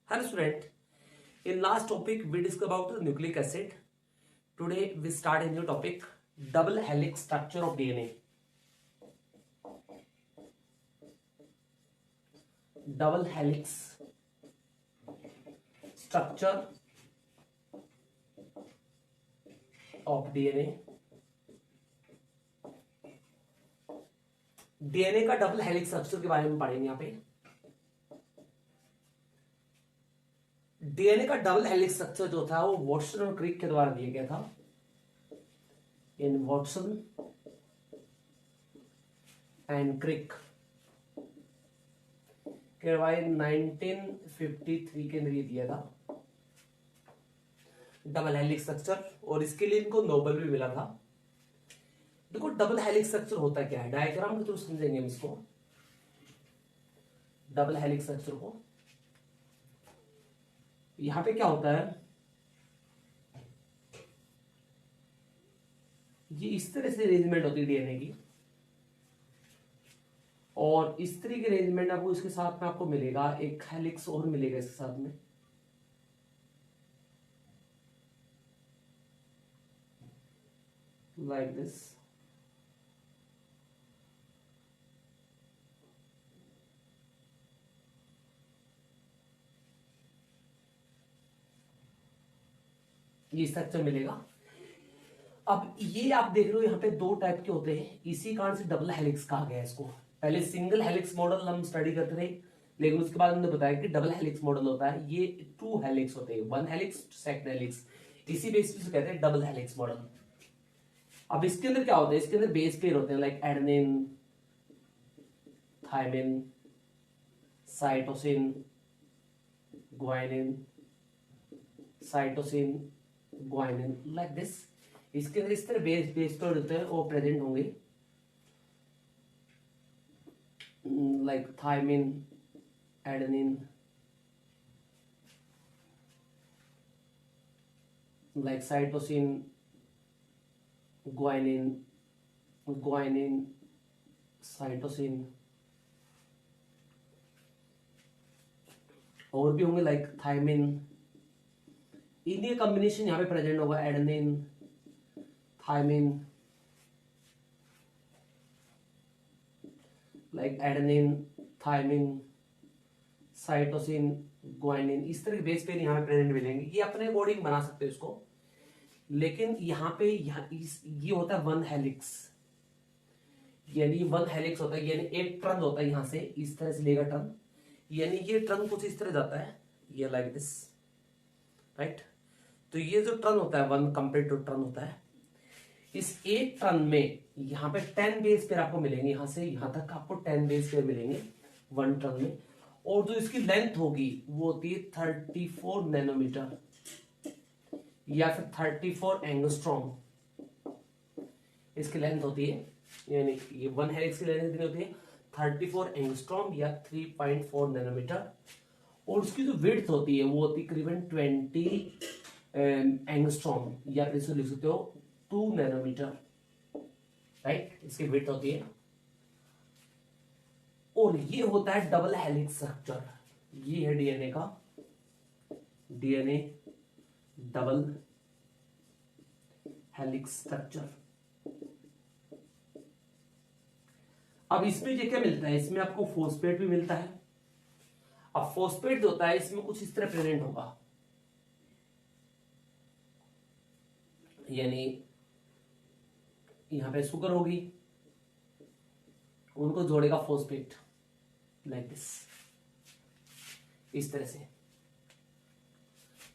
Hello student, in last topic we discussed about the nucleic acid. Today we start a new topic, double helix structure of DNA. Double helix structure of DNA. DNA का double helix structure के बारे में पढ़ेंगे यहाँ पे। DNA का double helix structure जो था वो वॉटसन और क्रिक के द्वारा दिया गया था। इन वॉटसन एंड क्रिक के बारे 1953 के अंदर ये दिया था डबल हेलिक्स स्ट्रक्चर, और इसके लिए इनको नोबेल भी मिला था। देखो डबल हेलिक्स स्ट्रक्चर होता क्या है, डायग्राम के थ्रू समझेंगे हम इसको। डबल हेलिक्स स्ट्रक्चर को यहां पे क्या होता है, ये इस तरह से अरेंजमेंट होती है डीएनए की, और इस तरह की अरेंजमेंट आपको इसके साथ में आपको मिलेगा, एक हेलिक्स और मिलेगा इसके साथ में। Like this. ये स्ट्रक्चर मिलेगा। अब ये आप देख रहे हो यहाँ पे दो टाइप के होते हैं, इसी कारण से डबल हेलिक्स कहा गया है इसको। पहले सिंगल हेलिक्स मॉडल हम स्टडी करते थे, लेकिन उसके बाद हमने बताया कि डबल हेलिक्स मॉडल होता है। ये टू हेलिक्स होते हैं, वन हेलिक्स सेकंड हेलिक्स, इसी बेसिस पे कहते हैं डबल हेलिक्स मॉडल। अब इसके अंदर क्या होता है, इसके अंदर बेस पेयर होते हैं, like adenine, thymine, cytosine, guanine, cytosine, guanine, like this. इसके अंदर इस तरह बेस पेयर होते हैं, वो प्रेजेंट होंगे, like thymine, adenine, like cytosine, guanine, guanine, cytosine, और भी होंगे लाइक थायमिन। इन्हीं कॉम्बिनेशन यहाँ पे प्रेजेंट होगा, adenine, thymine, like adenine, thymine, cytosine, guanine, इस तरह के बेस पेयर यहाँ पे प्रेजेंट मिलेंगे। ये अपने अकॉर्डिंग बना सकते हो इसको, लेकिन यहाँ पे ये होता है वन हेलिक्स, यानी वन हेलिक्स होता है, यानी एक ट्रन होता है, यहाँ से इस तरह से लेगा ट्रन, यानी ये ट्रन कुछ इस तरह जाता है, ये लाइक दिस, राइट। तो ये जो टर्न होता है वन कंपेयर टू टर्न होता है, इस एक टर्न में यहाँ पे 10 बेस पेयर आपको मिलेंगे, यहां से यहां तक आपको 10 बेस पेयर मिलेंगे वन टर्न में। और जो इसकी लेंथ होगी वो होती है 34 नैनोमीटर या फिर 34 एंगस्ट्रॉम इसकी लेंथ होती है, यानी ये वन हेलिक्स की लेंथ कितनी होती है 34 एंगस्ट्रॉम या 3.4 नैनोमीटर। और उसकी जो विड्थ होती है वो होती है करीबन 20 एंगस्ट्रॉम, या फिर इसको लिख सकते हो 2 नैनोमीटर, राइट, इसकी विड्थ होती है। और ये होता है डबल हेलिक्स स्ट्रक्चर। ये है डीएनए का, डीएनए डबल हेलिक्स स्ट्रक्चर। अब इसमें ये क्या मिलता है, इसमें आपको फॉस्फेट भी मिलता है। अब फॉस्फेट जो होता है इसमें कुछ इस तरह प्रेजेंट होगा, यानी यहां पे शुगर होगी, उनको जोड़ेगा फॉस्फेट, लाइक दिस, इस तरह से,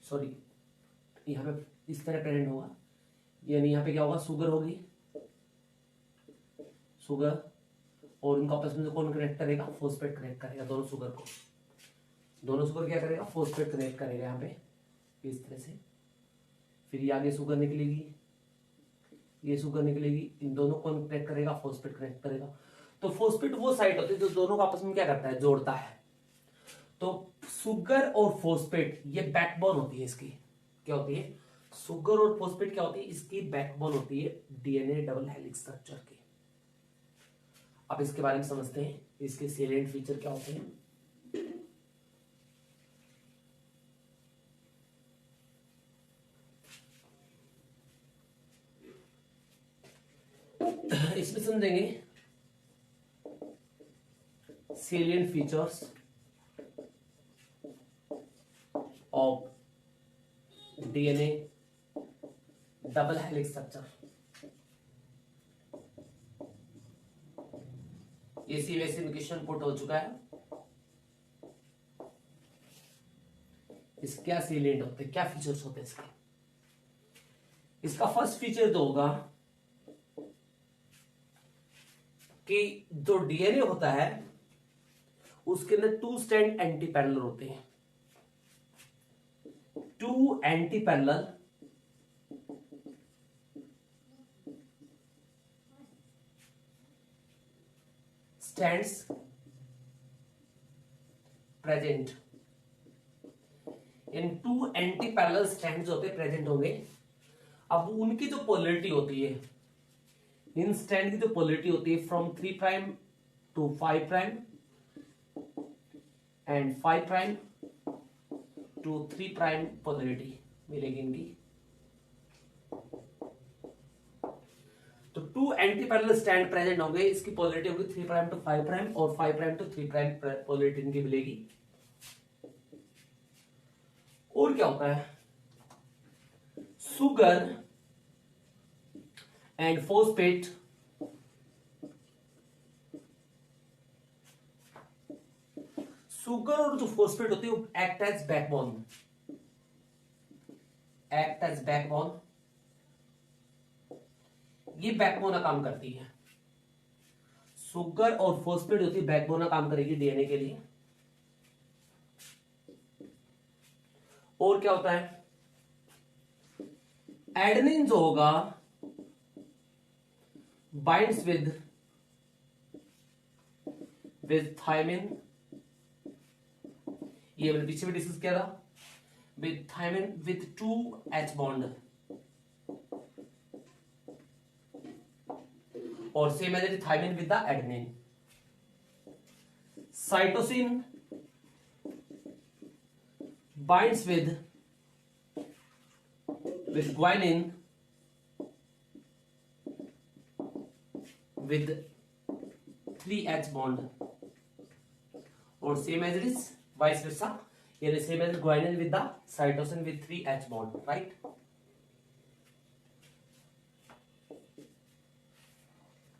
सॉरी, यहां पे इस तरह प्रेजेंट होगा, यानी यहां पे क्या होगा, शुगर होगी, शुगर, और उनको आपस में कौन कनेक्ट करेगा, फॉस्फेट कनेक्ट करेगा, दोनों शुगर को, दोनों शुगर क्या करेगा, फॉस्फेट कनेक्ट करेगा यहाँ पे इस तरह से। फिर ये आगे शुगर निकलेगी, ये शुगर निकलेगी, इन दोनों को कनेक्ट करेगा, फॉस्फेट कनेक्ट करेगा। तो फॉस्फेट वो साइट होती है जो दोनों को आपस में क्या करता है, जोड़ता है। तो शुगर और फॉस्फेट ये बैकबोन होती है इसकी, क्या होती है, शुगर और फॉस्फेट क्या होती है, इसकी बैकबोन होती है डीएनए डबल हेलिक्स स्ट्रक्चर की। अब इसके बारे में समझते हैं, इसके सैलिएंट फीचर क्या होते हैं। क्वेश्चन देंगे salient features of DNA double helix structure. ये सीबीएसई में क्वेश्चन पुट हो चुका है। इस क्या सेलिएंट होते हैं, क्या फीचर्स होते हैं इसके। इसका फर्स्ट फीचर तो होगा कि जो डीएनए होता है उसके अंदर 2 स्ट्रैंड एंटी पैरेलल होते हैं। 2 एंटी पैरेलल स्टैंड्स प्रेजेंट। इन 2 एंटी पैरेलल स्टैंड्स होते प्रेजेंट होंगे। अब उनकी जो पोलैरिटी होती है, इन स्टैंड की जो पोलैरिटी होती है from 3 prime to 5 prime and 5 prime to 3 prime polarity मिलेगी इनकी। तो 2 एंटी पैरेलल स्टैंड प्रेजेंट होंगे, इसकी पोलैरिटी होगी 3 प्राइम टू 5 प्राइम और 5 प्राइम टू 3 प्राइम पोलैरिटी इनकी मिलेगी। और क्या होता है, सुगर एंड फॉस्फेट सुगर और जो फॉस्फेट होती है वो act as backbone, act as backbone. ये बैकबोन का काम करती है। सुगर और फॉस्फेट होती है बैकबोन का काम करेगी डीएनए के लिए। और क्या होता है, एडेनिन जो होगा बाइंड्स विद थायमिन। ये मैंने पीछे भी डिस्कस किया था, with thymine with 2H bond. और same as it thymine with the adenine. Cytosine binds with guanine with 3H bond और same as it is vice versa, यानी same as guanine with the cytosine with 3H bond, right?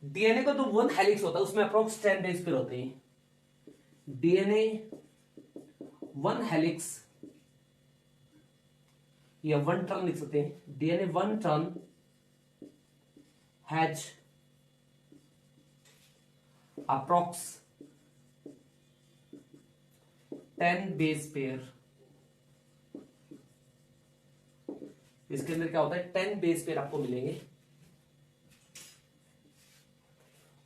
DNA का तो 1 helix होता है, उसमें approx 10 base pair होते हैं। DNA 1 helix या 1 टर्न लिख सकते हैं। DNA 1 turn has approx 10 base pair. इसके अंदर क्या होता है, 10 बेस पेयर आपको मिलेंगे।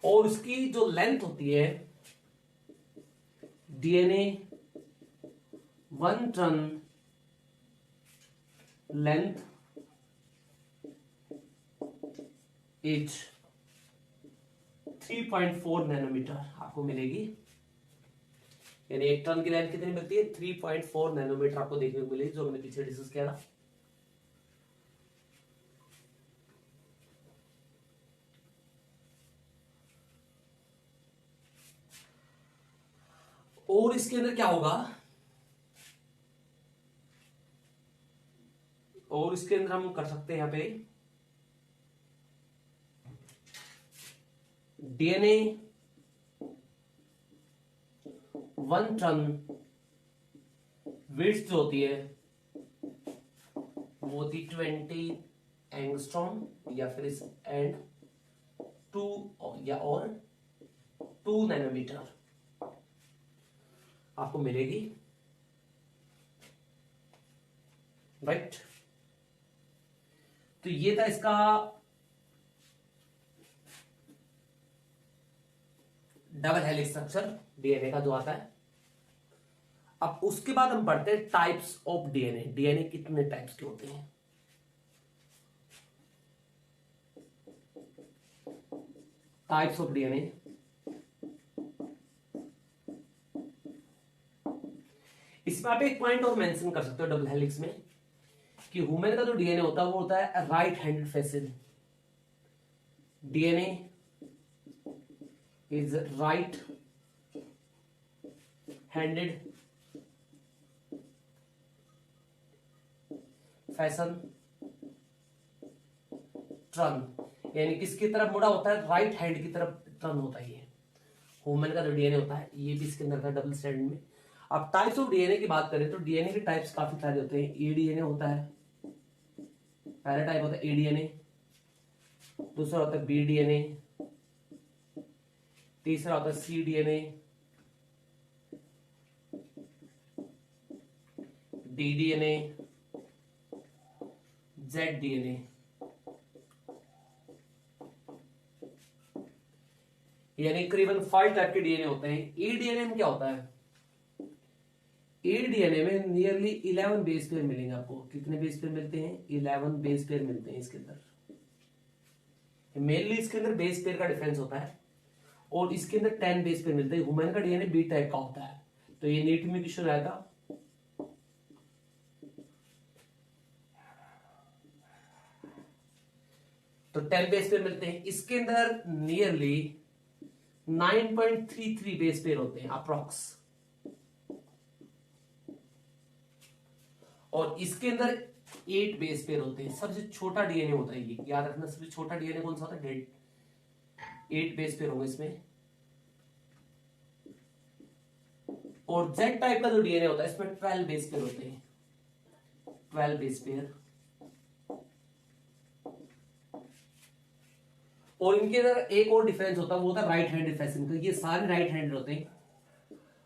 और उसकी जो लेंथ होती है, DNA 1 turn length is 3.4 nanometre आपको मिलेगी। यानी एक टर्न की लेंथ कितनी मिलती है, 3.4 नैनोमीटर आपको देखने को मिलेगी, जो मैंने पीछे डिस्कस किया था। और इसके अंदर क्या होगा, और इसके अंदर हम कर सकते हैं यहां पे डीएनए 1 टन विड्थ जो होती है वो होती 20 एंगस्ट्रॉम या फिर इस एंड 2 या और 2 नैनोमीटर आपको मिलेगी, राइट। तो ये था इसका डबल हेलिक्स स्ट्रक्चर डीएनए का जो आता है। अब उसके बाद हम पढ़ते हैं टाइप्स ऑफ डीएनए। डीएनए कितने टाइप्स के होते हैं। टाइप्स ऑफ डीएनए, इसमें आप एक पॉइंट और मेंशन कर सकते हो डबल हेलिक्स में कि ह्यूमन का जो डीएनए होता है वो होता है right handed fashion DNA is right handed fashion turn, यानी किसकी तरफ मुड़ा होता है, राइट हैंड की तरफ टर्न होता है। ये ह्यूमन का जो डीएनए होता है ये भी इसके अंदर था डबल स्ट्रैंड में। अब टाइप्स ऑफ डीएनए की बात करें तो डीएनए के टाइप्स काफी सारे होते हैं। ए डीएनए होता है, पहला टाइप होता है ए डीएनए, दूसरा होता है बी डीएनए, तीसरा होता है C DNA, D DNA, Z DNA. यानी करीबन 5 टाइप के डीएनए होते हैं। ए डीएनए में क्या होता है, ए डीएनए में नियरली 11 बेस पेयर मिलेंगे आपको। कितने बेस पेयर मिलते हैं, 11 बेस पेयर मिलते हैं इसके अंदर। मेनली इसके अंदर बेस पेयर का डिफरेंस होता है और इसके अंदर 10 बेस पेयर मिलते हैं। ह्यूमन का डीएनए बी टाइप का होता है, तो ये नीट में क्वेश्चन आएगा। तो 10 बेस पेयर मिलते हैं। इसके अंदर नियरली 9.33 बेस पेयर होते हैं अप्रॉक्स, और इसके अंदर 8 बेस पेयर होते हैं। सबसे छोटा डीएनए होता है ये, याद रखना। सबसे छोटा डीएनए कौन सा होता है, 8 बेस पेयर होंगे इसमें। और जेड टाइप का जो डीएनए होता है इसमें 12 बेस पेयर होते हैं, 12 बेस पेयर। और इनके अंदर एक और डिफरेंस होता है, वो होता है राइट हैंडेड फैशन का। ये सारे राइट हैंडेड होते हैं,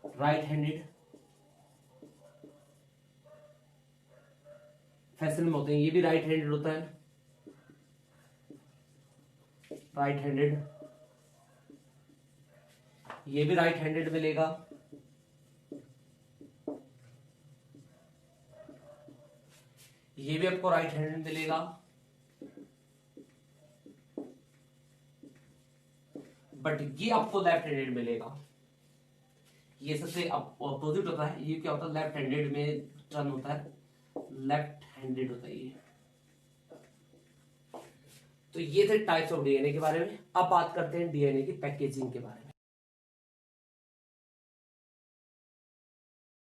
राइट हैंडेड फैशन में होते हैं। ये भी राइट हैंडेड होता है, राइट हैंडेड। ये भी राइट हैंडेड मिलेगा। ये भी आपको राइट हैंडेड मिलेगा, बट ये आपको लेफ्ट हैंडेड मिलेगा। ये सबसे अपोजिट होता है। ये क्या होता है, लेफ्ट हैंडेड में टर्न होता है, लेफ्ट हैंडेड होता है ये। तो ये थे टाइप्स ऑफ डीएनए के बारे में। अब बात करते हैं डीएनए की पैकेजिंग के बारे में।